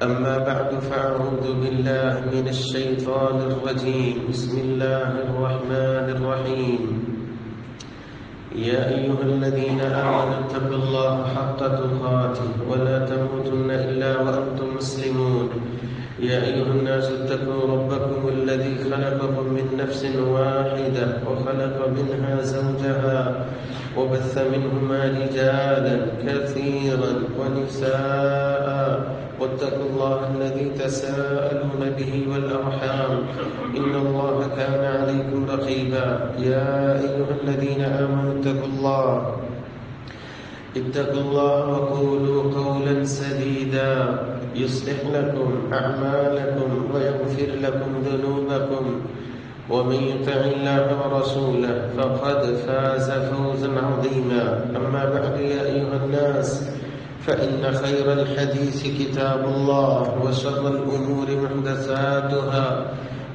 أما بعد فأعوذ بالله من الشيطان الرجيم. بسم الله الرحمن الرحيم. يا أيها الذين آمنوا اتقوا الله حق تقاته ولا تموتن إلا وأنتم مسلمون. يا أيها الناس اتقوا ربكم الذي خلقكم من نفس واحدة وخلق منها زوجها وبث منهما رجالا كثيرا ونساء واتقوا الله الذي تساءلون به والأرحام إن الله كان عليكم رقيبا. يا أيها الذين آمنوا اتقوا الله وقولوا قولا سديدا يصلح لكم أعمالكم ويغفر لكم ذنوبكم ومن يطع الله ورسوله فقد فاز فوزا عظيما. أما بعد يا أيها الناس فإن خير الحديث كتاب الله وشر الأمور محدثاتها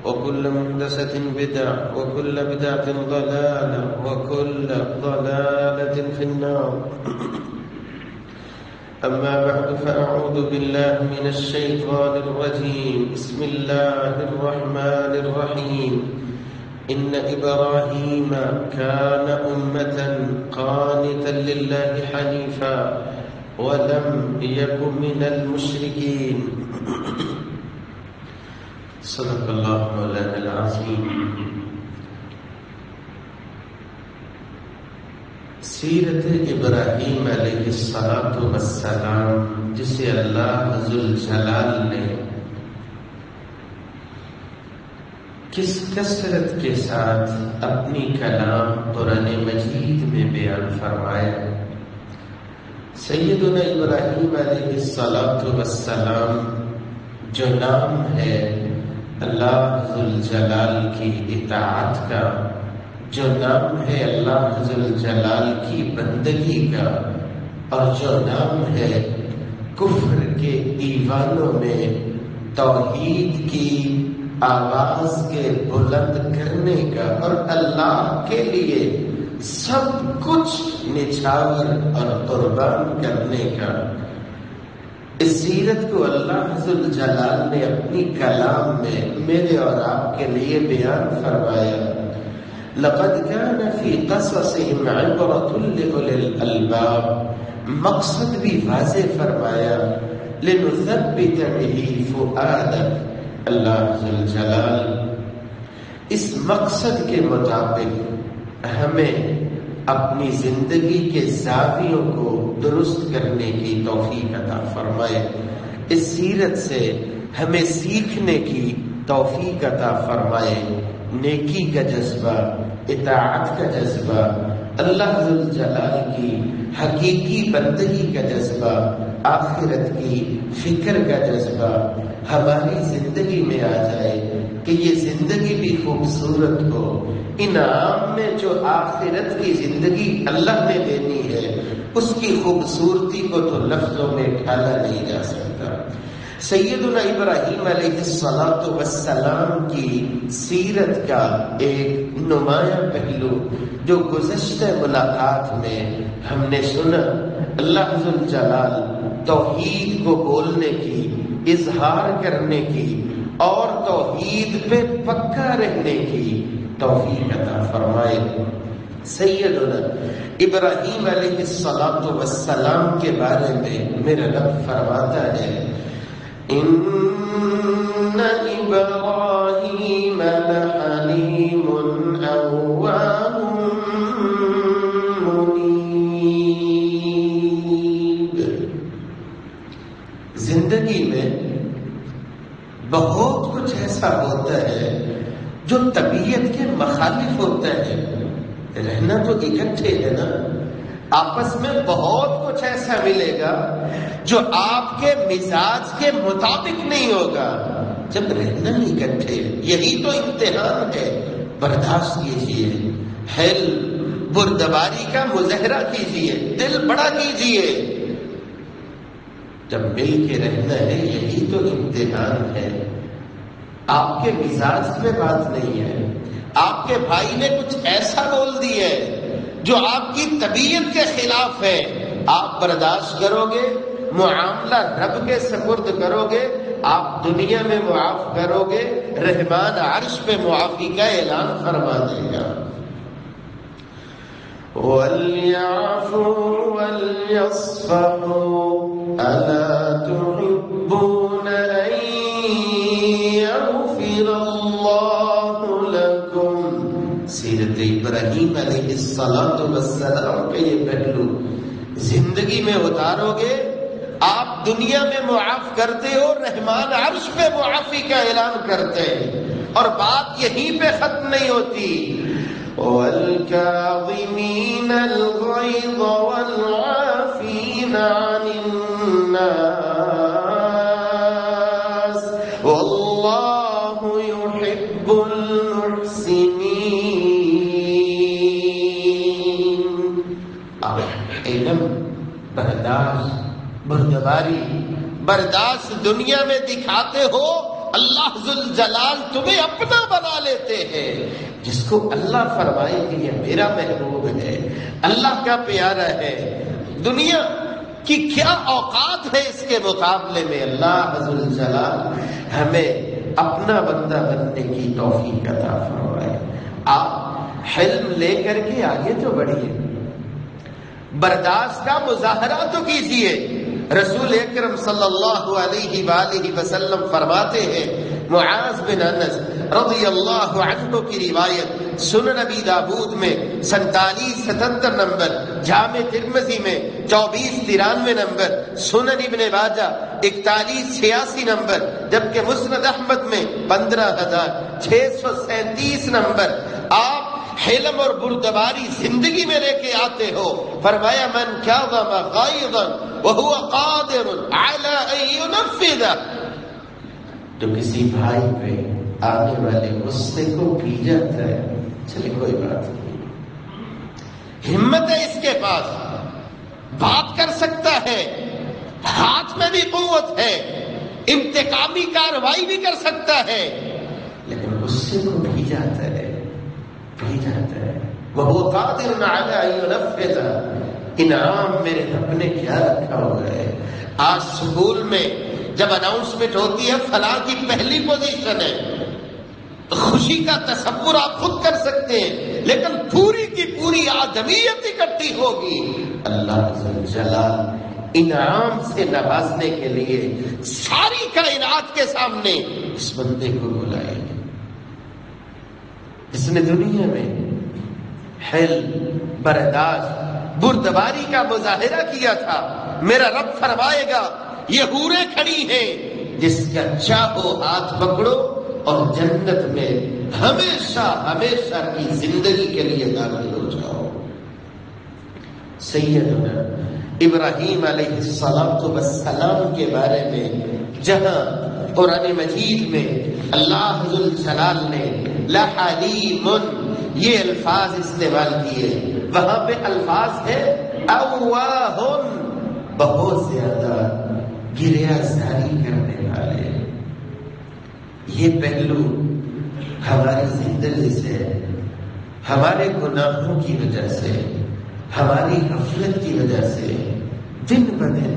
وكل محدثة بدعة وكل بدعة ضلالة وكل ضلالة في النار. أما بعد فأعوذ بالله من الشيطان الرجيم. بسم الله الرحمن الرحيم. إن إبراهيم كان أمة قانتا لله حنيفا ولم يكن من المشركين. صدق اللہ مولانا العظیم. سیرت ابراہیم علیہ السلام جسے اللہ ذوالجلال نے کس کثرت کے ساتھ اپنی کلام قرآن مجید میں بیان فرمایا. سیدنا ابراہیم علیہ السلام جو نام ہے اللہ ذوالجلال کی اطاعت کا، جو نام ہے اللہ ذوالجلال کی بندگی کا، اور جو نام ہے کفر کے دیوانوں میں توحید کی آواز کے بلند کرنے کا اور اللہ کے لیے سب کچھ نچھاور اور قربان کرنے کا، اس سیرت کو اللہ ذوالجلال نے اپنی کلام میں میرے اور آپ کے لیے بیان فرمایا. لقد كان في قصصهم عبرة لأولي الألباب. مقصد بھی واضح فرمایا. لنثبت به فؤادك. اللہ ذوالجلال اس مقصد کے مطابق ہمیں اپنی زندگی کے زاویوں کو درست کرنے کی توفیق عطا فرمائے. اس سیرت سے ہمیں سیکھنے کی توفیق عطا فرمائے. نیکی کا جذبہ، اطاعت کا جذبہ، اللہ ذوالجلال کی حقیقی بندگی کا جذبہ، آخرت کی فکر کا جذبہ ہماری زندگی میں آ جائے کہ یہ زندگی بھی خوبصورت ہو. انعام میں جو آخرت کی زندگی اللہ نے دینی ہے اس کی خوبصورتی کو تو لفظوں میں ڈھالا نہیں جا سکتا. سیدنا ابراہیم علیہ السلام کی سیرت کا ایک نمایاں پہلو جو گزشتہ ملاقات میں ہم نے سنا، اللہ ذوالجلال توحید کو بولنے کی، اظہار کرنے کی اور توحید پہ پکا رہنے کی توفیق عطا فرمائے. سیدنا ابراہیم علیہ السلام کے بارے میں میرا رب فرماتا ہے ان ابراہیم لحلیم اواه منیب. زندگی میں بہت کچھ ایسا ہوتا ہے جو طبیعت کے مخالف ہوتا ہے. رہنا تو اکٹھے ہے نا، آپس میں بہت کچھ ایسا ملے گا جو آپ کے مزاج کے مطابق نہیں ہوگا. جب رہنا اکٹھے، یہی تو امتحان ہے. برداشت کیجیے، حل بردباری کا مظاہرہ کیجیے، دل بڑا کیجیے. جب مل کے رہنا ہے یہی تو امتحان ہے. آپ کے مزاج میں بات نہیں ہے، آپ کے بھائی نے کچھ ایسا بول دیا ہے جو آپ کی طبیعت کے خلاف ہے، آپ برداشت کرو گے معاملہ رب کے سپرد کرو گے، آپ دنیا میں معاف کرو گے، رحمان عرش پہ معافی کا اعلان فرما دے گا۔ وَلْيَعْفُوا وَلْيَصْفَحُوا أَلَا تُحِبُّونَ أَن يَغْفِرَ اللَّهُ لَكُمْ۔ سیرت ابراہیم علیہ السلام کا یہ پہلو زندگی میں اتارو گے، آپ دنیا میں معاف کرتے ہو، رحمان عرش پہ معافی کا اعلان کرتے ہیں، اور بات یہیں پہ ختم نہیں ہوتی۔ وَالْكَاظِمِينَ الْغَيْظَ وَالْعَافِينَ عَنِ النَّاسِ وَاللَّهُ يُحِبُّ الْمُحْسِنِينَ۔ علم، برداشت، بردباری، برداشت دنیا میں دکھاتے ہو، اللہ ذوالجلال تمہیں اپنا بنا لیتے ہیں۔ جس کو اللہ فرمائے کہ یہ میرا محبوب ہے، اللہ کا پیارا ہے، دنیا کی کیا اوقات ہے اس کے مقابلے میں، اللہ ذوالجلال ہمیں اپنا بندہ بننے کی توفیق عطا فرمائے۔ آپ حلم لے کر کے آگے تو بڑھیے، برداشت کا مظاہرہ تو کیجیے۔ رسول اکرم صلی اللہ علیہ وآلہ وسلم فرماتے ہیں، معاذ بن انس رضی اللہ عنہ کی روایت، سنن نبی داود میں 4777 نمبر، جامع ترمذی میں 2493 نمبر، سنن ابن ماجہ 4186 نمبر، جبکہ مسند احمد میں 15637 نمبر۔ آپ حلم اور بردباری زندگی میں لے کے آتے ہو۔ فرمایا من کاظم غیظا وهو قادر على ان ينفذ، تو کسی بھائی پہ آنے والے غصے کو پی جاتا ہے، چلے کوئی بات نہیں، ہمت ہے اس کے پاس، بات کر سکتا ہے، ہاتھ میں بھی قوت ہے، انتقامی کارروائی بھی کر سکتا ہے، لیکن غصے کو پی جاتا ہے، پی جاتا ہے۔ وَهُوَ قَادِرٌ عَلَىٰ أَن يُنَفِّذَ، انعام میرے رب نے کیا رکھا ہوا ہے۔ آج سکول میں جب اناؤنسمنٹ ہوتی ہے فلاں کی پہلی پوزیشن ہے، تو خوشی کا تصور آپ خود کر سکتے ہیں، لیکن پوری کی پوری آدمیت اکٹھی ہوگی، اللہ ذوالجلال انعام سے نوازنے کے لیے ساری کائنات کے سامنے اس بندے کو بلائے گی۔ اس نے دنیا میں حلم، برداشت، بردباری کا مظاہرہ کیا تھا۔ میرا رب فرمائے گا یہ حوریں کھڑی ہیں، جس کا چاہو ہاتھ پکڑو اور جنت میں ہمیشہ ہمیشہ کی زندگی کے لیے داخل ہو جاؤ۔ سیدنا ابراہیم علیہ السلام کے بارے میں جہاں قرآن مجید میں اللہ ذوالجلال نے لحلیم یہ الفاظ استعمال کیے، وہاں پہ الفاظ ہے اواہ، بہت زیادہ گریہ زاری کرنے والے۔ یہ پہلو ہماری زندگی سے، ہمارے گناہوں کی وجہ سے، ہماری غفلت کی وجہ سے دن بدن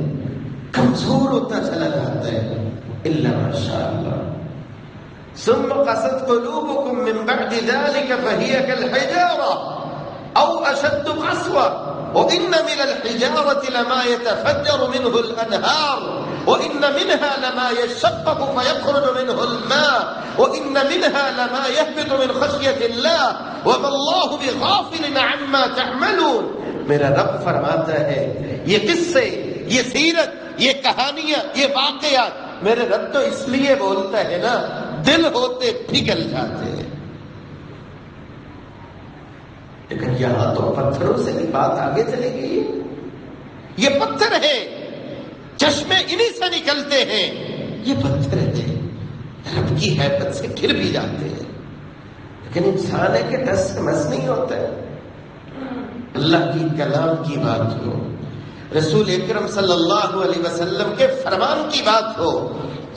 کمزور ہوتا چلا جاتا ہے، الا ماشاء اللہ۔ ثم قست قلوبكم من بعد ذلك فهي كالحجارة أو أشد قسوة وإن من الحجارة لما يتفجر منه الأنهار وإن منها لما يشقق فيخرج منه الماء وإن منها لما يهبط من خشية الله وما الله بغافل عما تعملون۔ میرا رب فرماتا ہے یہ قصے، یہ سیرت، یہ کہانیاں، یہ واقعات میرے رب تو اس لیے بولتا ہے نا، دل ہوتے پگھل جاتے ہیں، لیکن یہاں تو پتھروں سے بھی بات آگے چلے گی۔ یہ پتھر ہے، چشمے انہی سے نکلتے ہیں، یہ پتھر ہے، رب کی حیبت سے گر بھی جاتے ہیں، لیکن انسان ہے کہ ٹس سے مس نہیں ہوتا ہے۔ اللہ کی کلام کی بات ہو، رسول اکرم صلی اللہ علیہ وسلم کے فرمان کی بات ہو،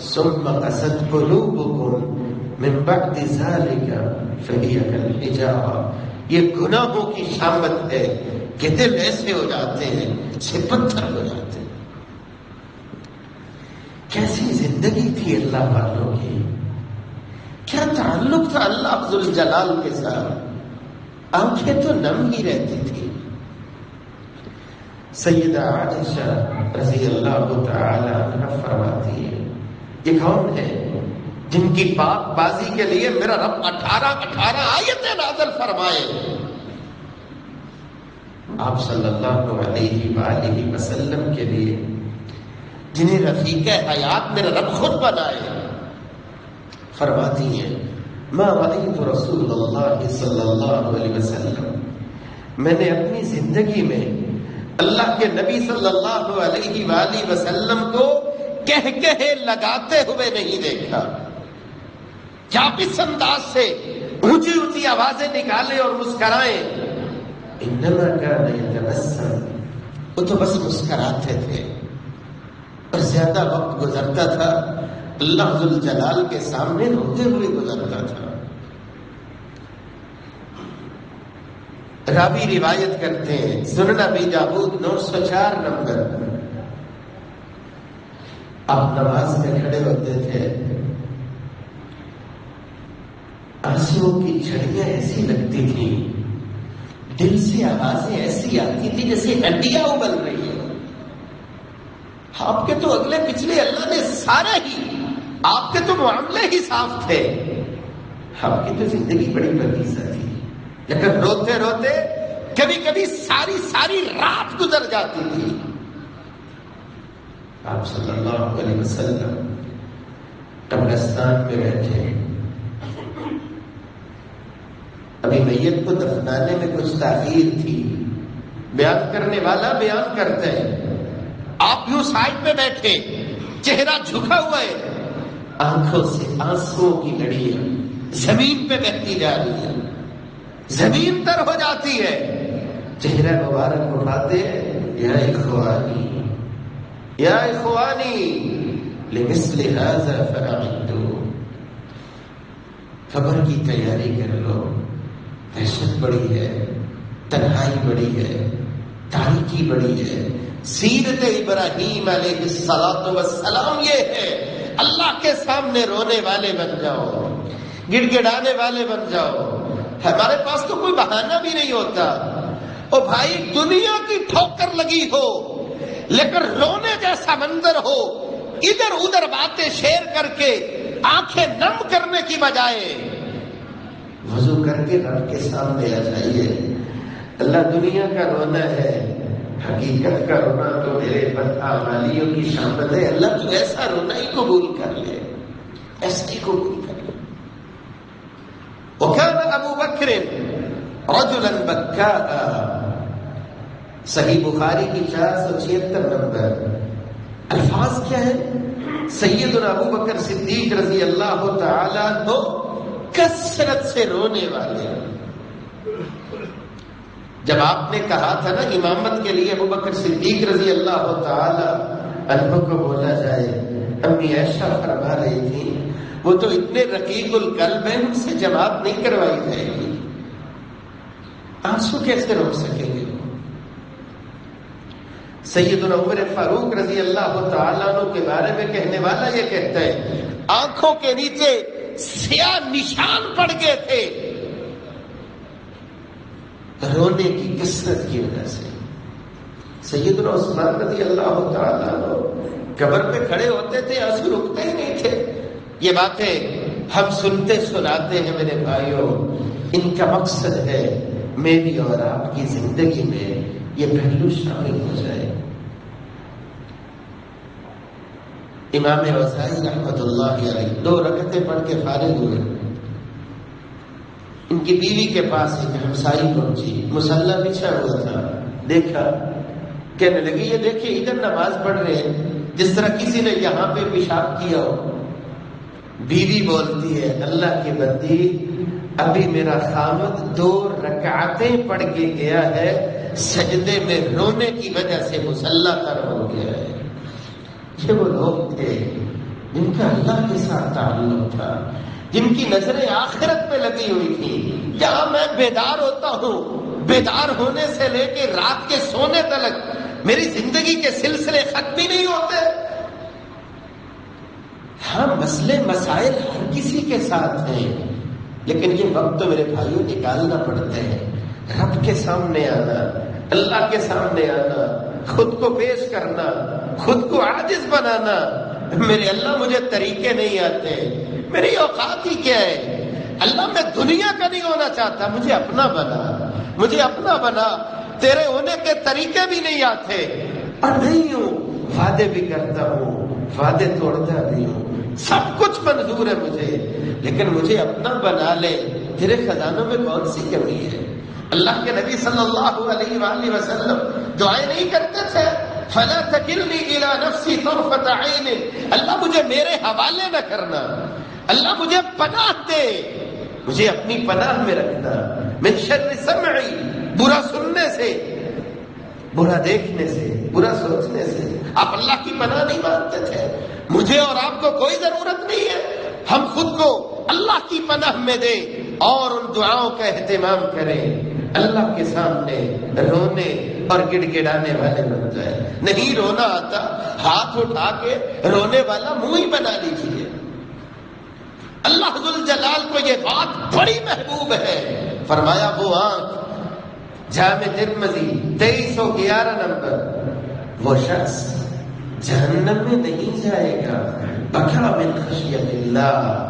ثم قست قلوبكم من بعد ذلك فهي كالحجارة، یہ گناہوں کی شامت ہے کہ دل ایسے ہو جاتے ہیں جیسے پتھر ہو جاتے ہیں۔ زندگی تھی اللہ والوں کی، کیا تعلق تھا اللہ ذو الجلال کے ساتھ، آنکھیں تو نم ہی رہتی تھی۔ سیدہ عائشہ رضی اللہ تعالی عنہا فرماتی ہے، یہ کون ہے جن کی پاک بازی کے لیے میرا رب 18 آیتیں نازل فرمائے۔ آپ صلی اللہ علیہ وآلہ وسلم کے لیے جنہیں رفیق حیات میرا رب خود بنائے، فرماتی ہیں ما رأیت رسول اللہ صلی اللہ علیہ وسلم، میں نے اپنی زندگی میں اللہ کے نبی صلی اللہ علیہ وآلہ وسلم کو کہے لگاتے ہوئے نہیں دیکھا، کیا کس انداز سے اونچی اونچی آوازیں نکالے اور مسکرائیں، انما کان یتبسم، وہ تو بس مسکراتے تھے، اور زیادہ وقت گزرتا تھا اللہ ذو الجلال کے سامنے روتے ہوئے گزرتا تھا۔ راوی روایت کرتے ہیں سنن ابی داؤد 904 نمبر، آپ نماز میں کھڑے ہوتے تھے، آنسوؤں کی جھڑیاں ایسی لگتی تھی، دل سے آوازیں ایسی آتی تھی جیسے ہڈیاں ابل رہی ہیں۔ آپ کے تو اگلے پچھلے اللہ نے سارے ہی، آپ کے تو معاملے ہی صاف تھے، آپ کی تو زندگی بڑی پکیزہ تھی، لیکن روتے روتے کبھی کبھی ساری رات گزر جاتی تھی۔ آپ صلی اللہ علیہ وسلم قبرستان میں بیٹھے، ابھی میت کو دفنانے میں کچھ تاخیر تھی، بیان کرنے والا بیان کرتا ہے، آپ یوں سائڈ پہ بیٹھے، چہرہ جھکا ہوا ہے، آنکھوں سے آنسوؤں کی لڑیاں زمین پہ بہتی جا رہی ہے، زمین تر ہو جاتی ہے، چہرہ مبارک اٹھاتے ہیں، یا اخوانی یا اخوانی لمثل هذا فاعدوا، خبر کی تیاری کر لو، دہشت بڑی ہے، تنہائی بڑی ہے، تاریکی بڑی ہے۔ سیرت ابراہیم علیہ السلام یہ ہے، اللہ کے سامنے رونے والے بن جاؤ، گڑ گڑانے والے بن جاؤ۔ ہمارے پاس تو کوئی بہانہ بھی نہیں ہوتا، او بھائی دنیا کی ٹھوکر لگی ہو لیکن رونے جیسا منظر ہو، ادھر ادھر باتیں شیئر کر کے آنکھیں نم کرنے کی بجائے وضو کر کے رب کے سامنے آ جائیے۔ اللہ دنیا کا رونا ہے، حقیقت کا رونا تو میرے بدعمالیوں کی شامت ہے، اللہ تو ایسا رونا ہی قبول کر لے، ایسا ہی قبول کر لے۔ وَكَانَ أَبُو بَكْرٍ رَجُلًا بَكَّاءً، صحیح بخاری کی 476 نمبر۔ الفاظ کیا ہے؟ سیدنا ابو بکر صدیق رضی اللہ تعالیٰ عنہ کثرت سے رونے والے۔ جب آپ نے کہا تھا نا امامت کے لیے ابو بکر صدیق رضی اللہ تعالیٰ عنہ کو بولا جائے، امی عائشہ فرما رہی تھی وہ تو اتنے رقیق القلب ہیں، ان سے جماعت نہیں کروائی جائے گی، آنسو کیسے روک سکیں گے؟ سیدنا عمر فاروق رضی اللہ تعالیٰ عنہ کے بارے میں کہنے والا یہ کہتا ہے آنکھوں کے نیچے سیاہ نشان پڑ گئے تھے رونے کی کثرت کی وجہ سے۔ سیدنا عثمان رضی اللہ تعالیٰ عنہ قبر پہ کھڑے ہوتے تھے، آنسو رکتے ہی نہیں تھے۔ یہ باتیں ہم سنتے سناتے ہیں میرے بھائیوں، ان کا مقصد ہے میری اور آپ کی زندگی میں یہ پہلو شامل ہو جائے۔ امام اوزاعی رحمۃ اللہ علیہ 2 رکعتیں پڑھ کے فارغ ہوئے، ان کی بیوی کے پاس ایک ہمسائی پہنچی، مصلی بچھا ہوا تھا، دیکھا، کہنے لگی یہ دیکھیے ادھر نماز پڑھ رہے ہیں جس طرح کسی نے یہاں پہ پیشاب کیا ہو۔ بیوی بولتی ہے اللہ کی بندی، ابھی میرا خامد 2 رکعتیں پڑھ کے گیا ہے، سجدے میں رونے کی وجہ سے مصلی تر ہو گیا ہے۔ یہ وہ لوگ تھے جن کا اللہ کے ساتھ تعلق تھا، جن کی نظریں آخرت پہ لگی ہوئی تھی۔ جہاں میں بیدار ہوتا ہوں، بیدار ہونے سے لے کے رات کے سونے تک میری زندگی کے سلسلے ختم ہی نہیں ہوتے۔ ہاں مسئلے مسائل ہر کسی کے ساتھ ہیں، لیکن یہ وقت تو میرے بھائیوں نکالنا پڑتے ہیں، رب کے سامنے آنا، اللہ کے سامنے آنا، خود کو پیش کرنا، خود کو عاجز بنانا۔ میرے اللہ مجھے طریقے نہیں آتے، میری اوقات ہی کیا ہے، اللہ میں دنیا کا نہیں ہونا چاہتا، مجھے اپنا بنا، مجھے اپنا بنا، تیرے ہونے کے طریقے بھی نہیں آتے، اور نہیں ہوں، وعدے بھی کرتا ہوں، وعدے توڑتا بھی ہوں، سب کچھ منظور ہے مجھے، لیکن مجھے اپنا بنا لے، تیرے خزانوں میں کون سی کمی ہے۔ اللہ کے نبی صلی اللہ علیہ وآلہ وسلم دعائیں نہیں کرتے تھے، فلا تکلنی الی نفسی طرفۃ عین، اللہ مجھے میرے حوالے نہ کرنا، اللہ مجھے پناہ دے، مجھے اپنی پناہ میں رکھنا، من شر سمعی، برا سننے سے، برا دیکھنے سے، برا سوچنے سے۔ آپ اللہ کی پناہ نہیں مانتے تھے، مجھے اور آپ کو کوئی ضرورت نہیں ہے، ہم خود کو اللہ کی پناہ میں دیں اور ان دعاؤں کا اہتمام کریں، اللہ کے سامنے رونے اور گڑ گڑانے والے بن جائے۔ نہیں رونا آتا، ہاتھ اٹھا کے رونے والا منہ ہی بنا لیجیے۔ اللہ ذوالجلال کو یہ بات بڑی محبوب ہے، فرمایا وہ آنکھ، جامع ترمذی 2311 نمبر، وہ شخص جہنم میں نہیں جائے گا، بکا من خشیت اللہ،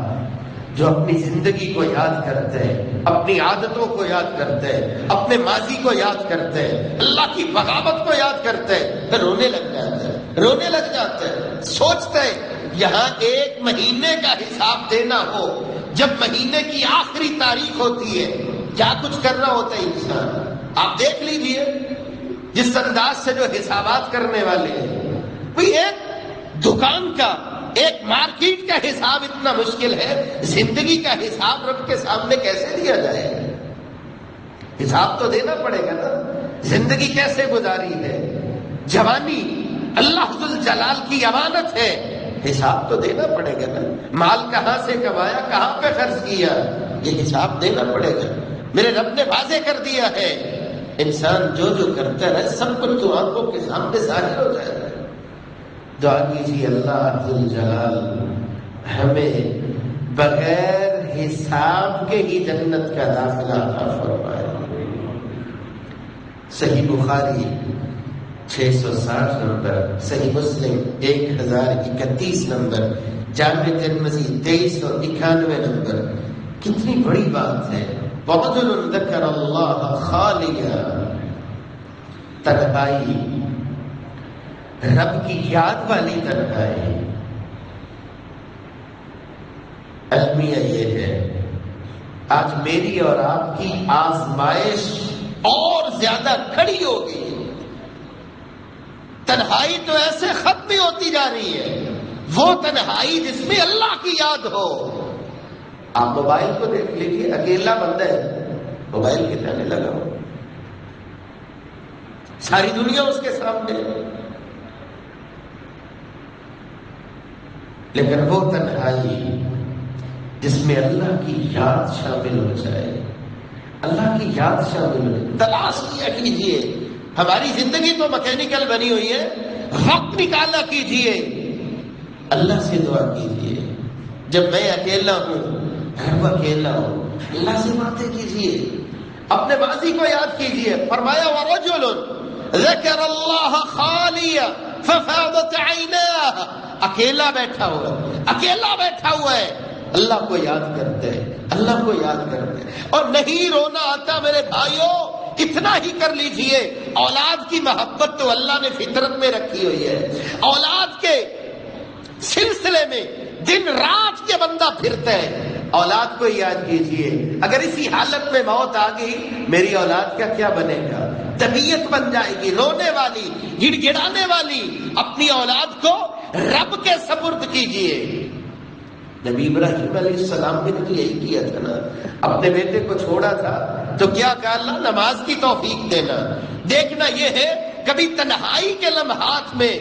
جو اپنی زندگی کو یاد کرتے ہیں، اپنی عادتوں کو یاد کرتے ہیں، اپنے ماضی کو یاد کرتے ہیں، اللہ کی بغاوت کو یاد کرتے ہیں، پھر رونے لگ جاتے ہیں، رونے لگ جاتے ہیں، سوچتے ہیں یہاں ایک مہینے کا حساب دینا ہو، جب مہینے کی آخری تاریخ ہوتی ہے، کیا کچھ کرنا ہوتا ہے انسان۔ آپ دیکھ لیجئے جس انداز سے جو حسابات کرنے والے ہیں، کوئی ایک دکان کا، ایک مارکیٹ کا حساب اتنا مشکل ہے، زندگی کا حساب رب کے سامنے کیسے دیا جائے؟ حساب تو دینا پڑے گا نا، زندگی کیسے گزاری ہے، جوانی اللہ ذوالجلال کی امانت ہے، حساب تو دینا پڑے گا نا، مال کہاں سے کمایا، کہاں پہ خرچ کیا، یہ حساب دینا پڑے گا۔ میرے رب نے واضح کر دیا ہے، انسان جو جو کرتا ہے سب کچھ تو آنکھوں کے سامنے ظاہر ہو جائے گا۔ دعا کیجیے اللہ ذوالجلال ہمیں بغیر حساب کے ہی جنت کا داخلہ عطا فرمائے۔ صحیح بخاری 660 نمبر، صحیح مسلم 1031 نمبر، جامع ترمذی 2391 نمبر۔ کتنی بڑی بات ہے، وَرَجُلٌ ذَكَرَ اللَّهَ خَالِيًا، تنہائی، رب کی یاد والی تنہائی۔ المیہ یہ ہے، آج میری اور آپ کی آزمائش اور زیادہ کھڑی ہوگی، تنہائی تو ایسے ختم ہی ہوتی جا رہی ہے، وہ تنہائی جس میں اللہ کی یاد ہو۔ آپ موبائل کو دیکھ لیجیے، اکیلا بندہ ہے، موبائل کے تانے لگا ہو، ساری دنیا اس کے سامنے، لیکن وہ تنہائی جس میں اللہ کی یاد شامل ہو جائے، اللہ کی یاد شامل ہو جائے۔ تلاش کیا کیجیے، ہماری زندگی تو مکینیکل بنی ہوئی ہے، وقت نکالا کیجیے، اللہ سے دعا کیجیے۔ جب میں اکیلا ہوں، گھر میں اکیلا ہوں، اللہ سے باتیں کیجیے، اپنے ماضی کو یاد کیجیے۔ فرمایا وَرَجُلٌ ذَكَرَ اللَّهَ خَالِيًا فَفَاضَتْ عَيْنَاهُ، اکیلا بیٹھا ہوا ہے، اکیلا بیٹھا ہوا ہے، اللہ کو یاد کرتے ہیں، اللہ کو یاد کرتے ہیں۔ اور نہیں رونا آتا میرے بھائیوں، اتنا ہی کر لیجئے، اولاد کی محبت تو اللہ نے فطرت میں رکھی ہوئی ہے، اولاد کے سلسلے میں دن رات کے بندہ پھرتا ہے، اولاد کو یاد کیجئے۔ اگر اسی حالت میں موت آ گئی، میری اولاد کا کیا بنے گا؟ طبیعت بن جائے گی رونے والی، گڑ گڑانے والی۔ اپنی اولاد کو رب کے سپرد کیجئے۔ نبی ابراہیم علیہ السلام نے تو یہی کیا تھا نا، اپنے بیٹے کو چھوڑا تھا تو کیا کہا، اللہ نماز کی توفیق دینا۔ دیکھنا یہ ہے کبھی تنہائی کے لمحات میں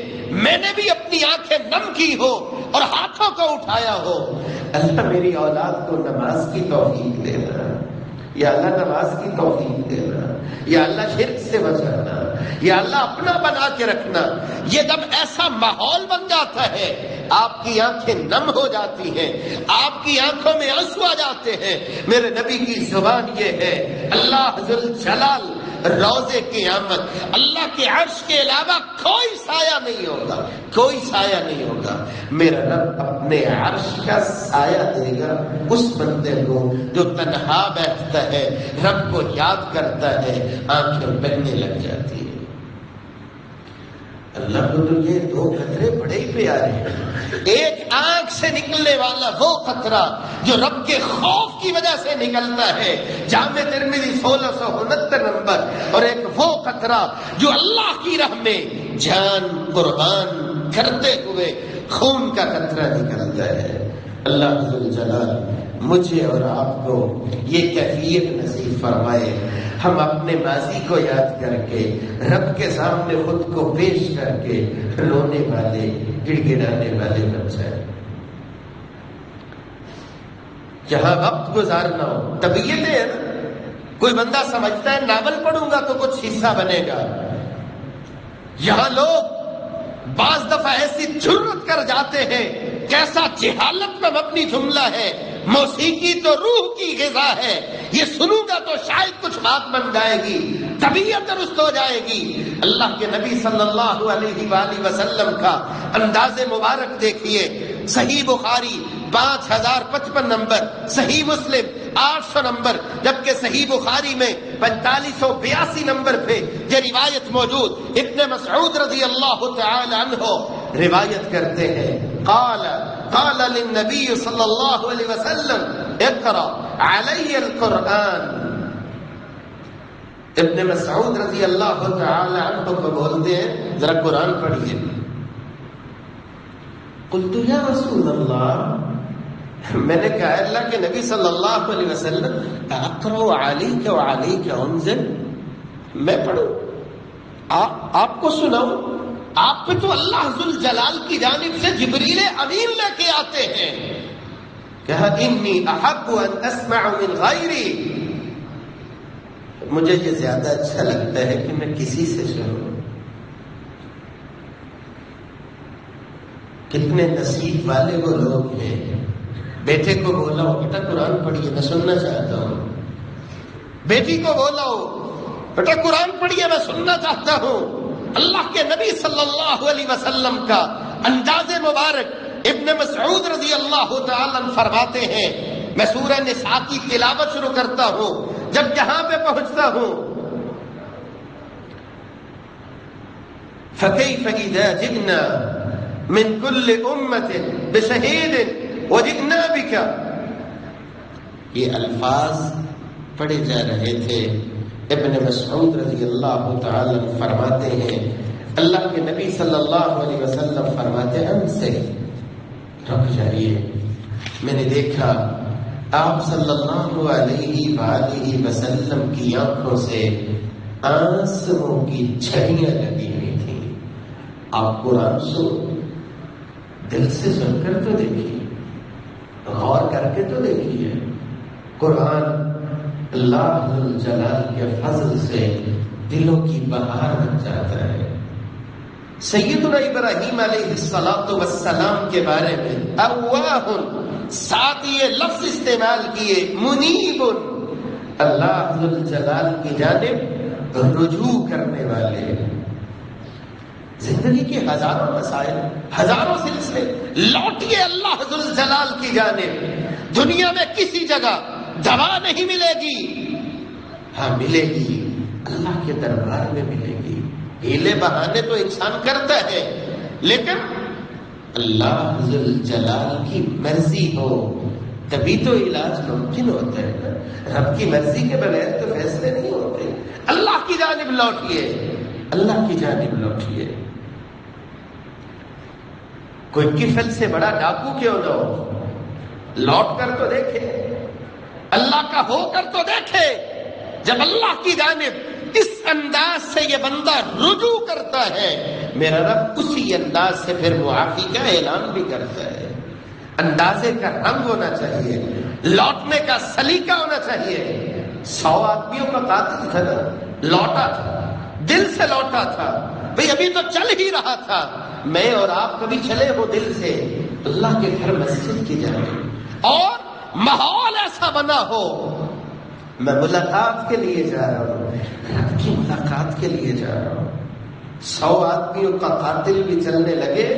میں نے بھی اپنی آنکھیں نم کی ہو اور ہاتھوں کو اٹھایا ہو، اللہ میری اولاد کو نماز کی توفیق دینا۔ یا اللہ نماز کی توفیق دینا، یا اللہ شرک سے بچانا، یا اللہ اپنا بنا کے رکھنا. یہ جب ایسا ماحول بن جاتا ہے آپ کی آنکھیں نم ہو جاتی ہیں، آپ کی آنکھوں میں آنسو آ جاتے ہیں. میرے نبی کی زبان یہ ہے، اللہ ذل جلال روزے قیامت اللہ کے عرش کے علاوہ کوئی سایہ نہیں ہوگا، کوئی سایہ نہیں ہوگا. میرا رب اپنے عرش کا سایہ دے گا اس بندے کو جو تنہا بیٹھتا ہے، رب کو یاد کرتا ہے، آنکھیں بہنے لگ جاتی ہیں. اللہ کو تو یہ دو قطرے بڑے ہی پیارے ہیں. ایک آنکھ سے نکلنے والا وہ قطرہ جو رب کے خوف کی وجہ سے نکلتا ہے، جامع ترمذی 1669 نمبر، اور ایک وہ قطرہ جو اللہ کی راہ میں جان قربان کرتے ہوئے خون کا قطرہ نکلتا ہے. اللہ ذل جلال مجھے اور آپ کو یہ کیفیت نصیب فرمائے، ہم اپنے ماضی کو یاد کر کے رب کے سامنے خود کو پیش کر کے رونے والے گڑ گڑانے والے بن جائیں. جہاں وقت گزارنا ہو، طبیعتیں ہے نا. کوئی بندہ سمجھتا ہے ناول پڑھوں گا تو کچھ حصہ بنے گا. یہاں لوگ بعض دفعہ ایسی جرت کر جاتے ہیں، کیسا جہالت میں مبنی جملہ ہے، موسیقی تو روح کی غذا ہے، یہ سنوں گا تو شاید کچھ بات بن جائے گی، طبیعت درست ہو جائے گی. اللہ کے نبی صلی اللہ علیہ وآلہ وسلم کا انداز مبارک دیکھیے. صحیح بخاری 5055 نمبر، صحیح مسلم 800 نمبر، جبکہ صحیح بخاری میں 4582 نمبر پہ یہ روایت موجود. ابن مسعود رضی اللہ تعالی عنہ روایت کرتے ہیں، قال للنبی صلی اللہ علیہ وسلم اقرأ علی القرآن. ابن مسعود رضی اللہ تعالی عنہ کو بولتے ہیں ذرا قرآن پڑھیے. قلت یا رسول اللہ، میں نے کہا اللہ کے نبی صلی اللہ علیہ وسلم اقرأ علیک وعلیک انزل، میں پڑھوں آپ کو سناؤں؟ آپ پہ تو اللہ ذل جلال کی جانب سے جبریل امین لے کے آتے ہیں. کہا انی احب ان اسمع من غیری، مجھے یہ زیادہ اچھا لگتا ہے کہ میں کسی سے سنوں. کتنے نصیب والے وہ لوگ ہیں، بیٹے کو بولا ہو بیٹا قرآن پڑھیے میں سننا چاہتا ہوں، بیٹی کو بولا ہو بیٹا قرآن پڑھیے میں سننا چاہتا ہوں. اللہ کے نبی صلی اللہ علیہ وسلم کا انداز مبارک. ابن مسعود رضی اللہ تعالی عنہ فرماتے ہیں، میں سورہ نساء کی تلاوت شروع کرتا ہوں، جب جہاں پہ پہنچتا ہوں فَكَيْفَ إِذَا جِئْنَا مِنْ كُلِّ أُمَّةٍ بِشَهِيدٍ وَجِئْنَا بِكَ، یہ الفاظ پڑھے جا رہے تھے. ابن مسعود رضی اللہ تعالی عنہ فرماتے ہیں، اللہ کے نبی صلی اللہ علیہ وسلم فرماتے ہیں ہم سے رک جائیے. میں نے دیکھا آپ صلی اللہ علیہ وآلہ وسلم کی آنکھوں سے آنسوؤں کی جھڑیاں لگی ہوئی تھیں. آپ قرآن سن، دل سے سن کر تو دیکھیے، غور کر کے تو دیکھیے. قرآن اللہ ذل جلال کے فضل سے دلوں کی بہار بن جاتا ہے. سیدنا ابراہیم علیہ السلام کے بارے میں اواہ، ساتھ یہ لفظ استعمال کیے منیب، اللہ ذل جلال کی جانب رجوع کرنے والے. زندگی کے ہزاروں مسائل، ہزاروں سلسلے، لوٹیے اللہ ذل جلال کی جانب. دنیا میں کسی جگہ دوا نہیں ملے گی، ہاں ملے گی اللہ کے دربار میں ملے گی. ہیلے بہانے تو انسان کرتا ہے، لیکن اللہ ذل جلال کی مرضی ہو تبھی تو علاج ممکن ہوتا ہے. رب کی مرضی کے بغیر تو فیصلے نہیں ہوتے. اللہ کی جانب لوٹیے، اللہ کی جانب لوٹیے. کوئی کفل سے بڑا ڈاکو کیوں نہ ہو، لوٹ کر تو دیکھے، اللہ کا ہو کر تو دیکھے. جب اللہ کی جانب اس انداز سے یہ بندہ رجوع کرتا ہے، میرا رب اسی انداز سے پھر معافی کا اعلان بھی کرتا ہے. اندازے کا رنگ ہونا چاہیے، لوٹنے کا سلیقہ ہونا چاہیے. 100 آدمیوں کا قاتل تھا نا، لوٹا تھا، دل سے لوٹا تھا، بھئی ابھی تو چل ہی رہا تھا۔ میں اور آپ کبھی چلے ہو دل سے اللہ کے گھر مسجد کی جانب اور ماحول ایسا بنا ہو، میں ملاقات کے لیے جا رہا ہوں، رب کی ملاقات کے لیے جا رہا ہوں، 100 آدمیوں کا قاتل بھی چلنے لگے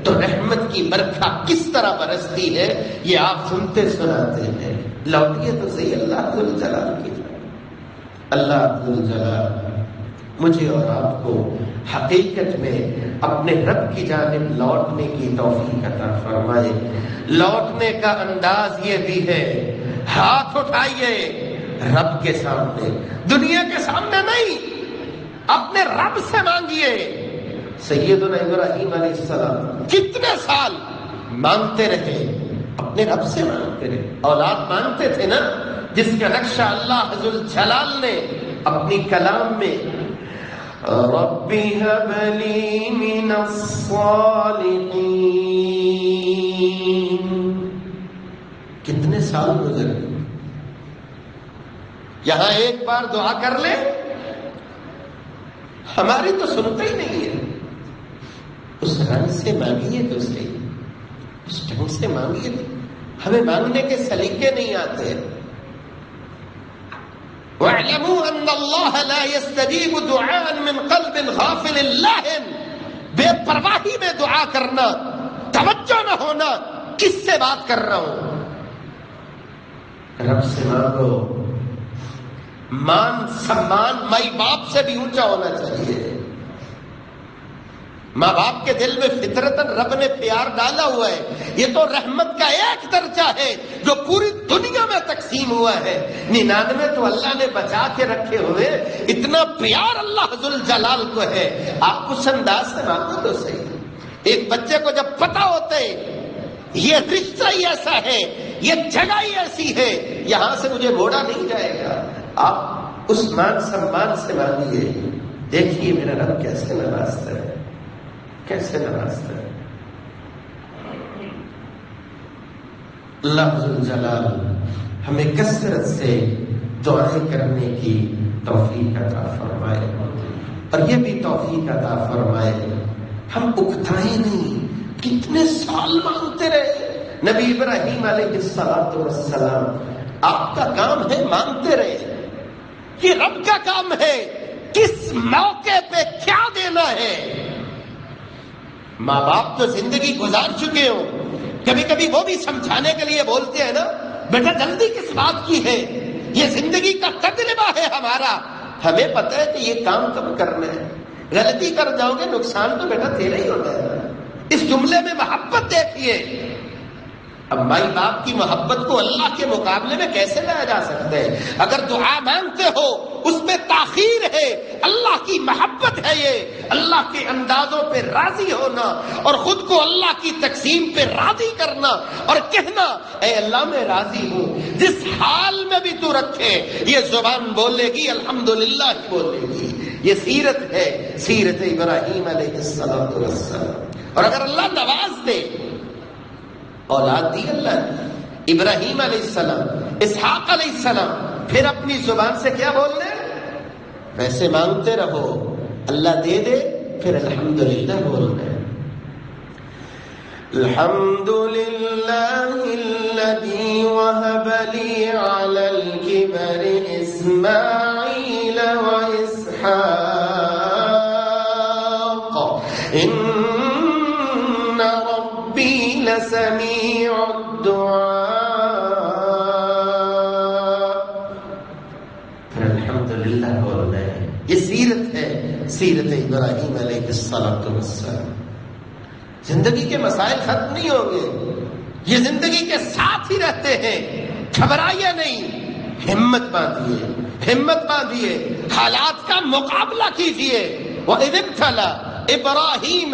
تو رحمت کی برکھا کس طرح برستی ہے یہ آپ سنتے سناتے ہیں۔ لوٹیے تو صحیح اللہ ذوالجلال کی جانب۔ اللہ ذوالجلال مجھے اور آپ کو حقیقت میں اپنے رب کی جانب لوٹنے کی توفیق عطا فرمائے۔ لوٹنے کا انداز یہ بھی ہے، ہاتھ اٹھائیے رب کے سامنے، دنیا کے سامنے نہیں، اپنے رب سے مانگیے۔ سیدنا ابراہیم علیہ السلام کتنے سال مانگتے رہے، اپنے رب سے مانگتے رہے، اولاد مانگتے تھے نا، جس کا نقشہ اللہ ذوالجلال نے اپنی کلام میں رب هب لي من الصالحين، کتنے سال گزر گئے، یہاں ایک بار دعا کر لے، ہماری تو سنتے ہی نہیں ہے۔ اس رنگ سے مانگیے تو صحیح، اس ڈھنگ سے مانگیے، ہمیں مانگنے کے سلیقے نہیں آتے۔ وَاعْلَمُوا أَنَّ اللَّهَ لَا يَسْتَجِيبُ دُعَاءً مِّن قَلْبٍ غَافِلٍ لَاهٍ، بے پرواہی میں دعا کرنا، توجہ نہ ہونا، کس سے بات کر رہا ہوں، رب سے مانگو۔ مان سمان مائی باپ سے بھی اونچا ہونا چاہیے۔ ماں باپ کے دل میں فطرتاً رب نے پیار ڈالا ہوا ہے، یہ تو رحمت کا ایک درجہ ہے جو پوری دنیا میں تقسیم ہوا ہے، 99 تو اللہ نے بچا کے رکھے ہوئے، اتنا پیار اللہ ذوالجلال کو ہے۔ آپ اس انداز سے مانگو تو صحیح۔ ایک بچے کو جب پتا ہوتا ہے یہ رشتہ ہی ایسا ہے، یہ جگہ ہی ایسی ہے، یہاں سے مجھے موڑا نہیں جائے گا، آپ اس مان سمان سے مانگیے، دیکھیے میرا رب کیسے نوازتا ہے، کیسے نوازتا ہے۔ اللہ ذوالجلال ہمیں کثرت سے دعائیں کرنے کی توفیق عطا فرمائے، اور یہ بھی توفیق عطا فرمائے ہم اکتائیں نہیں، کتنے سال مانگتے رہے۔ نبی ابراہیم علیہ السلام، آپ کا کام ہے مانگتے رہے، یہ رب کا کام ہے، کس موقع پہ کیا دینا ہے۔ ماں باپ تو زندگی گزار چکے ہو، کبھی کبھی وہ بھی سمجھانے کے لیے بولتے ہیں نا، بیٹا جلدی کس بات کی ہے، یہ زندگی کا تجربہ ہے ہمارا، ہمیں پتہ ہے کہ یہ کام کب کرنا ہے، غلطی کر جاؤ گے نقصان تو بیٹا تیرا ہی ہوتا ہے۔ اس جملے میں محبت دیکھیے۔ اب مائی باپ کی محبت کو اللہ کے مقابلے میں کیسے لایا جا سکتا ہے؟ اگر دعا مانگتے ہو اس میں تاخیر ہے، اللہ کی محبت ہے، یہ اللہ کے اندازوں پہ راضی ہونا اور خود کو اللہ کی تقسیم پہ راضی کرنا اور کہنا اے اللہ میں راضی ہوں، جس حال میں بھی تو رکھے یہ زبان بولے گی الحمدللہ ہی بولے گی۔ یہ سیرت ہے، سیرت ابراہیم علیہ السلام۔ اور اگر اللہ نواز دے، اولاد دی اللہ نے، ابراہیم علیہ السلام، اسحاق علیہ السلام، پھر اپنی زبان سے کیا بولنے، ویسے مانگتے رہو، اللہ دے دے پھر الحمدللہ بولنا۔ الحمدللہ الذی وہب لی علی الکبر اسماعیل و اسحاق ان ربی لسمیع الدعاء۔ پھر الحمدللہ بولنا ہے، یہ سیرت ہے، سیرت ابراہیم علیہ السلام۔ زندگی کے مسائل ختم نہیں ہوں گے، یہ زندگی کے ساتھ ہی رہتے ہیں، گھبرائیے نہیں، ہمت باندھیے، ہمت باندھیے، حالات کا مقابلہ کیجیے۔ وَإِذِ ابْتَلَىٰ إِبْرَاهِيمَ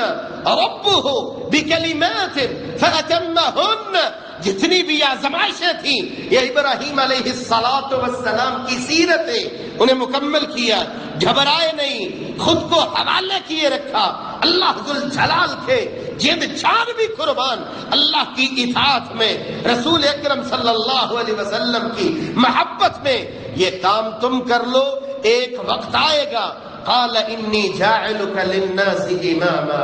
رَبُّهُ بِكَلِمَاتٍ فَأَتَمَّهُنَّ جتنی بھی آزمائشیں تھیں یہ ابراہیم علیہ السلام کی سیرت ہے، انہیں مکمل کیا، گھبرائے نہیں، خود کو حوالے کیے رکھا، اللہ ذوالجلال کے جد جان بھی قربان، اللہ کی اطاعت میں، رسول اکرم صلی اللہ علیہ وسلم کی محبت میں۔ یہ کام تم کر لو، ایک وقت آئے گا قال انی جاعلک للناس اماما،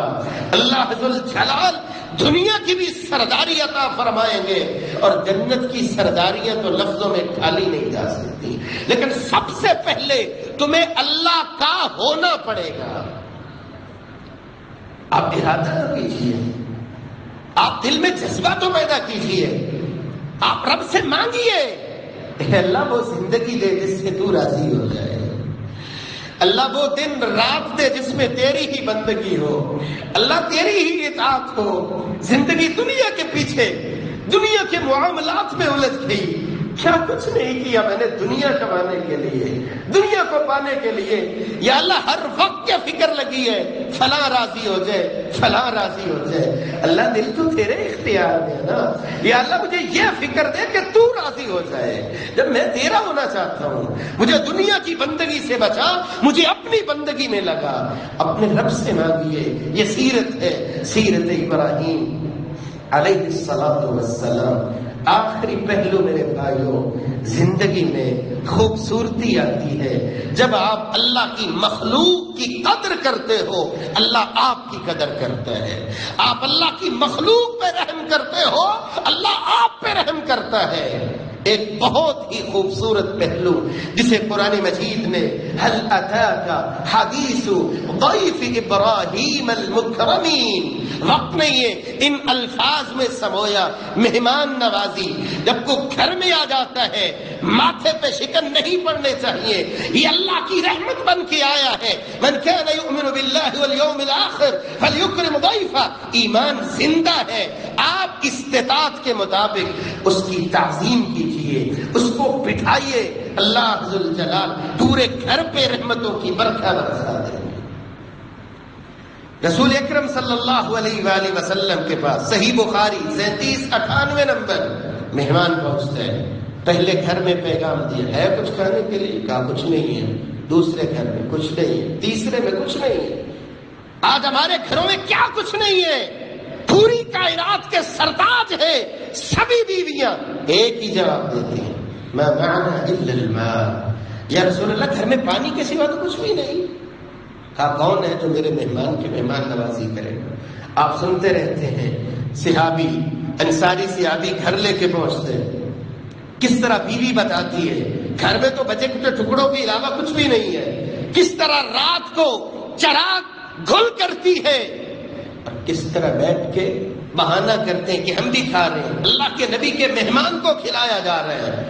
اللہ ذوالجلال دنیا کی بھی سرداری عطا فرمائیں گے، اور جنت کی سرداریاں تو لفظوں میں ڈھالی نہیں جا سکتی، لیکن سب سے پہلے تمہیں اللہ کا ہونا پڑے گا۔ آپ ارادہ تو کیجیے، آپ دل میں جذبہ تو پیدا کیجیے، آپ رب سے مانگیے، اے اللہ وہ زندگی دے جس سے تو راضی ہو جائے، اللہ وہ دن رات دے جس میں تیری ہی بندگی ہو، اللہ تیری ہی اطاعت ہو۔ زندگی دنیا کے پیچھے، دنیا کے معاملات میں الجھ گئی، کیا کچھ نہیں کیا میں نے دنیا کمانے کے لیے، دنیا کو پانے کے لیے، یا اللہ ہر وقت کیا فکر لگی ہے فلاں راضی ہو جائے، فلاں راضی ہو جائے۔ اللہ دل تو تیرے اختیار میں ہے نا، یا اللہ مجھے یہ فکر دے کہ تو راضی ہو جائے، جب میں تیرا ہونا چاہتا ہوں، مجھے دنیا کی بندگی سے بچا، مجھے اپنی بندگی میں لگا، اپنے رب سے مانگیے۔ یہ سیرت ہے، سیرت ابراہیم علیہ السلام۔ آخری پہلو میرے بھائیوں، زندگی میں خوبصورتی آتی ہے جب آپ اللہ کی مخلوق کی قدر کرتے ہو، اللہ آپ کی قدر کرتا ہے۔ آپ اللہ کی مخلوق پہ رحم کرتے ہو، اللہ آپ پہ رحم کرتا ہے۔ ایک بہت ہی خوبصورت پہلو جسے قرآن مجید نے حل اتاک حدیث ضیف ابراہیم المکرمین، وقت نہیں ہے ان الفاظ میں سمویا، مہمان نوازی۔ جب کوئی گھر میں آ جاتا ہے ماتھے پہ شکن نہیں پڑنے چاہیے، یہ اللہ کی رحمت بن کے آیا ہے۔ من کان یؤمن باللہ والیوم الآخر فلیکرم ضیفہ، ایمان زندہ ہے، آپ استطاعت کے مطابق اس کی تعظیم کیجیے، اس کو بٹھائیے، اللہ ذوالجلال پورے گھر پہ رحمتوں کی برکھا برسا دے۔ رسول اکرم صلی اللہ علیہ وآلہ وسلم کے پاس صحیح بخاری 3798 نمبر، مہمان پہنچتا ہے، پہلے گھر میں پیغام دیا ہے کچھ کھانے کے لیے، کہا کچھ نہیں ہے، دوسرے گھر میں کچھ نہیں ہے، تیسرے میں کچھ نہیں ہے۔ آج ہمارے گھروں میں کیا کچھ نہیں ہے؟ پوری کائنات کے سرتاج ہے، سبھی بیویاں ایک ہی جواب دیتی ہیں، ما معنا الا الماء، یا رسول اللہ گھر میں پانی کے سوا تو کچھ بھی نہیں۔ کہا کون ہے جو میرے مہمان کی مہمان نوازی کرے گا؟ آپ سنتے رہتے ہیں صحابی، انصاری صحابی گھر لے کے پہنچتے ہیں، کس طرح بیوی بتاتی ہے گھر میں تو بچے کچھ ٹکڑوں کے علاوہ کچھ بھی نہیں ہے، کس طرح رات کو چراغ گل کرتی ہے، اور کس طرح بیٹھ کے بہانہ کرتے ہیں کہ ہم بھی کھا رہے ہیں، اللہ کے نبی کے مہمان کو کھلایا جا رہا ہے۔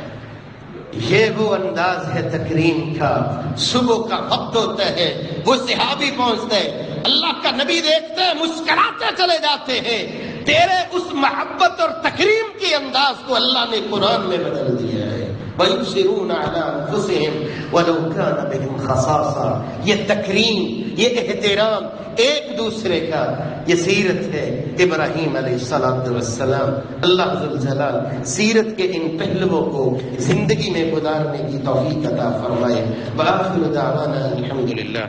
یہ وہ انداز ہے تکریم کا۔ صبح کا وقت ہوتا ہے، وہ صحابی پہنچتا ہے، اللہ کا نبی دیکھتے ہیں، مسکراتے چلے جاتے ہیں۔ تیرے اس محبت اور تکریم کے انداز کو اللہ نے قرآن میں بدل دیا ہے۔ وَيُبْصِرُونَ عَلَىٰ أَنفُسِهِمْ وَلَوْ كَانَ بِهِمْ خَصَاصَةٌ۔ یہ تکریم، یہ احترام ایک دوسرے کا، یہ سیرت ہے ابراہیم علیہ السلام۔ اللہ ذوالجلال سیرت کے ان پہلوؤں کو زندگی میں گزارنے کی توفیق عطا فرمائے۔ وآخر دعوانا الحمدللہ۔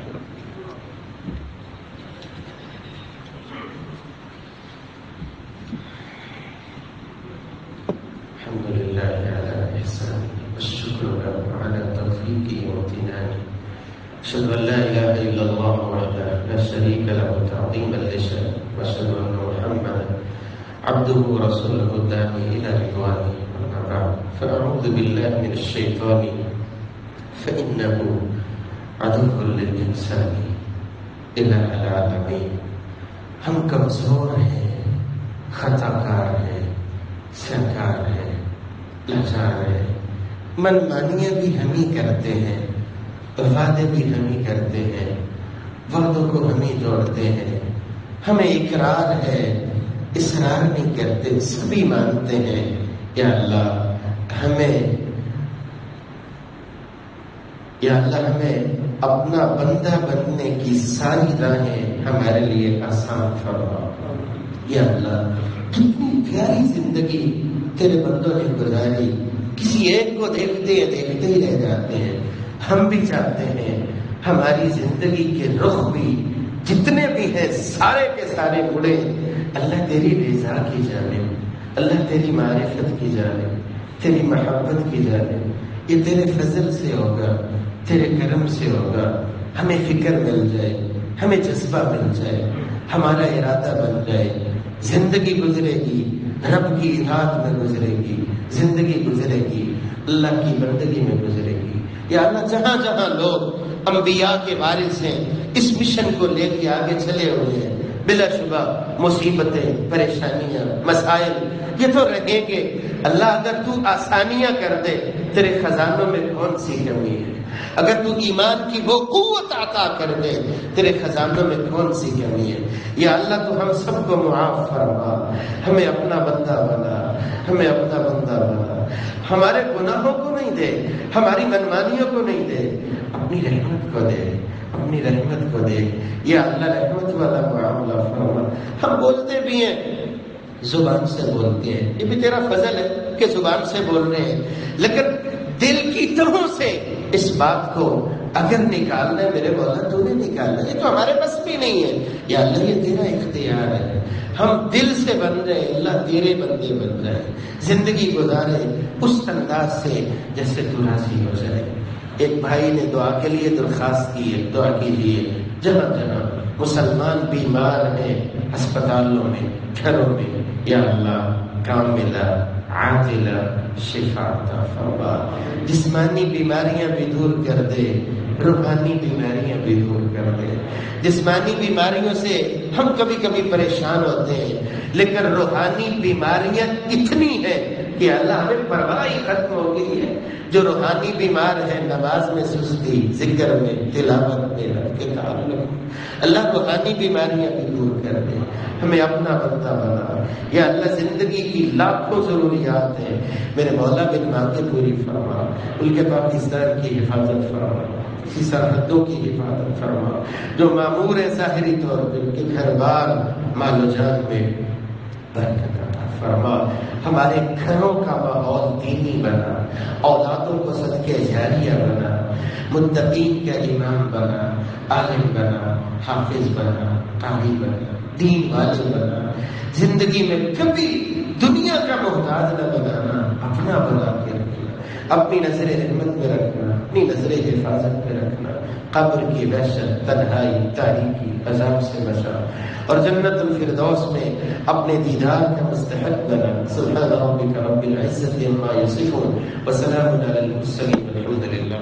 الحمدللہ علی احسانہ والشکر له علی توفیقہ وامتنانہ۔ أشهد أن لا إله إلا الله وحده لا شريك له تعظيما لشأنه، وأشهد أن محمدا عبده ورسوله الداعي إلى رضوانه، أما بعد فأعوذ بالله من الشيطان فإنه عدو للإنسان إلى العالمين۔ ہم کمزور ہیں، خطا کار ہیں، سرکار ہیں، لاچار ہیں، من مانیاں بھی ہم ہی کرتے ہیں، وعدے بھی ہم ہی کرتے ہیں، وعدوں کو ہم ہی توڑتے ہیں، ہمیں اقرار ہے، اصرار نہیں کرتے، سبھی مانتے ہیں۔ یا اللہ ہمیں اپنا بندہ بننے کی ساری راہیں ہمارے لیے آسان فرما۔ یا اللہ کتنی پیاری زندگی تیرے بندوں نے گزاری، کسی ایک کو دیکھتے ہی رہ جاتے ہیں۔ ہم بھی چاہتے ہیں ہماری زندگی کے رخ بھی جتنے بھی ہیں سارے کے سارے مڑے اللہ تیری رضا کی جانب، اللہ تیری معرفت کی جانب، تیری محبت کی جانب۔ یہ تیرے فضل سے ہوگا، تیرے کرم سے ہوگا۔ ہمیں فکر مل جائے، ہمیں جذبہ مل جائے، ہمارا ارادہ بن جائے، زندگی گزرے گی رب کی اطاعت میں گزرے گی، زندگی گزرے گی اللہ کی بندگی میں گزرے گی۔ یا اللہ جہاں جہاں لوگ انبیاء کے وارث ہیں اس مشن کو لے کے آگے چلے ہوئے ہیں، بلا شبہ مصیبتیں، پریشانیاں، مسائل یہ تو رہیں گے۔ اللہ اگر تو آسانیاں کر دے تیرے خزانوں میں کون سی کمی ہے؟ اگر تو ایمان کی وہ قوت عطا کر دے تیرے خزانوں میں کون سی کمی ہے؟ یا اللہ تو ہم سب کو معاف فرما، ہمیں اپنا بندہ بنا، ہمیں اپنا بندہ بنا، ہمارے گناہوں کو نہیں دے، ہماری منمانیوں کو نہیں دے، اپنی رحمت کو دے، اپنی رحمت کو دے۔ یا اللہ رحمت والا معاملہ فرما۔ ہم بولتے بھی ہیں، زبان سے بولتے ہیں، یہ بھی تیرا فضل ہے کہ زبان سے بول رہے ہیں، لیکن دل کی تہوں سے اس بات کو اگر نکالنا ہے میرے مولا تو نے نکالنا، یہ تو ہمارے بس بھی نہیں ہے۔ یا اللہ یہ تیرا اختیار ہے، ہم دل سے بن رہے ہیں، اللہ تیرے بندے بن رہے ہیں، زندگی گزارے اس انداز سے جیسے تو راضی ہو جائے۔ ایک بھائی نے دعا کے لیے درخواست کی ہے، دعا کیجیے جہاں جہاں مسلمان بیمار ہیں، ہسپتالوں میں، گھروں میں، یا اللہ کاملہ عاجلہ شفا عطا فرما، جسمانی بیماریاں بھی دور کر دے، روحانی بیماریاں بھی دور کر دے۔ جسمانی بیماریوں سے ہم کبھی کبھی پریشان ہوتے ہیں، لیکن روحانی بیماریاں اتنی ہیں کہ اللہ ہمیں پرواہ ہی ختم ہو گئی ہے۔ جو روحانی بیمار ہے نماز میں سستی، ذکر میں، تلاوت میں، رب کے تعلق، اللہ روحانی بیماریاں بھی دور کر دے، ہمیں اپنا بندہ بنا۔ یا اللہ زندگی کی لاکھوں ضروریات ہیں، میرے مولا بن مانگے پوری فرما، ان کے پاکستان کی حفاظت فرما، اسی سرحدوں کی حفاظت فرما، جو معمور ہے ظاہری طور پہ ان کے گھر بار مال و جان میں برکت عطا فرما، ہمارے گھروں کا ماحول دینی بنا، اولادوں کو صدقے جاریہ بنا، متقین کا امام بنا، عالم بنا، حافظ بنا، قاری بنا، دین والے بنا، زندگی میں کبھی دنیا کا محتاج نہ بنانا، اپنا بنا کے رکھنا، اپنی نظر رحمت میں رکھنا، اپنی نظر حفاظت میں رکھنا، قبر کی وحشت، تنہائی، تاریکی، عذاب سے بچا، اور جنت الفردوس میں اپنے دیدار کا مستحق بنا۔ سبحان ربک رب العزت عما یصفون وسلام علی المرسلین والحمد للہ۔